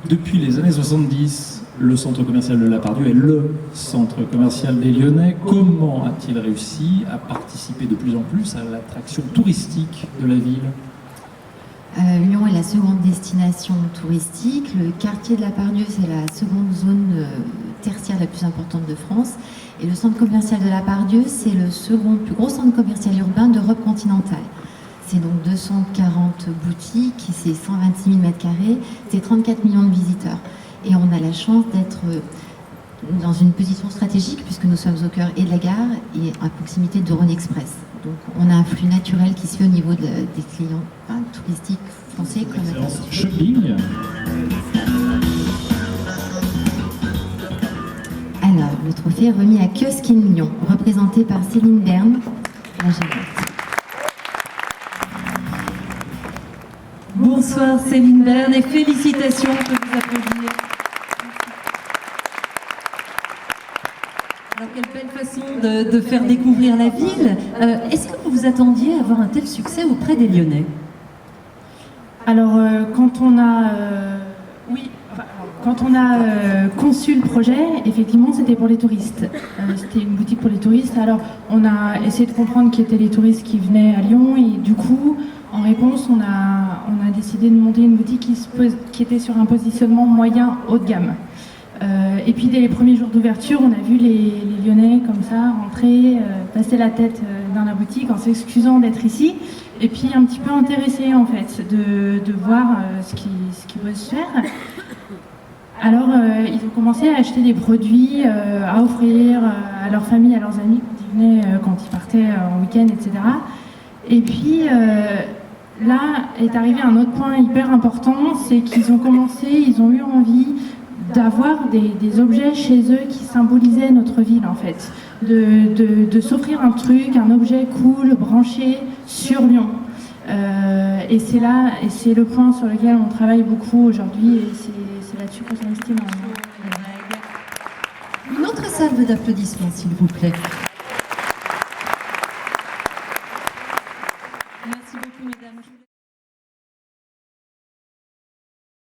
Depuis les années 70, le centre commercial de La Part-Dieu est le centre commercial des Lyonnais. Comment a-t-il réussi à participer de plus en plus à l'attraction touristique de la ville ? Lyon est la seconde destination touristique. Le quartier de La Part-Dieu, c'est la seconde zone tertiaire la plus importante de France. Et le centre commercial de La Part-Dieu, c'est le second plus gros centre commercial urbain d'Europe continentale. C'est donc 240 boutiques, c'est 126 000 m², c'est 34 millions de visiteurs. Et on a la chance d'être dans une position stratégique puisque nous sommes au cœur et de la gare et à proximité de Rhône Express. Donc on a un flux naturel qui se fait au niveau des clients touristiques français comme internationaux. Shopping. Alors, le trophée est remis à Kiosque in Lyon, représenté par Céline Bern, la gérante. Bonsoir Céline Bern et félicitations, je peux vous applaudir. Alors quelle belle façon de faire découvrir la ville. Est-ce que vous vous attendiez à avoir un tel succès auprès des Lyonnais ? Alors quand on a conçu le projet, effectivement c'était pour les touristes. C'était une boutique pour les touristes. Alors on a essayé de comprendre qui étaient les touristes qui venaient à Lyon et du coup, en réponse, on a décidé de monter une boutique qui était sur un positionnement moyen haut de gamme. Et puis dès les premiers jours d'ouverture, on a vu les Lyonnais comme ça rentrer, passer la tête dans la boutique en s'excusant d'être ici, et puis un petit peu intéressés en fait de voir ce qui peut se faire. Alors ils ont commencé à acheter des produits, à offrir à leur famille, à leurs amis quand ils venaient, quand ils partaient en week-end, etc. Et puis là est arrivé un autre point hyper important, c'est qu'ils ont eu envie d'avoir des objets chez eux qui symbolisaient notre ville en fait, de s'offrir un truc, un objet cool, branché sur Lyon. Et c'est là, et c'est le point sur lequel on travaille beaucoup aujourd'hui, et c'est là-dessus qu'on s'investit énormément. Une autre salve d'applaudissements s'il vous plaît.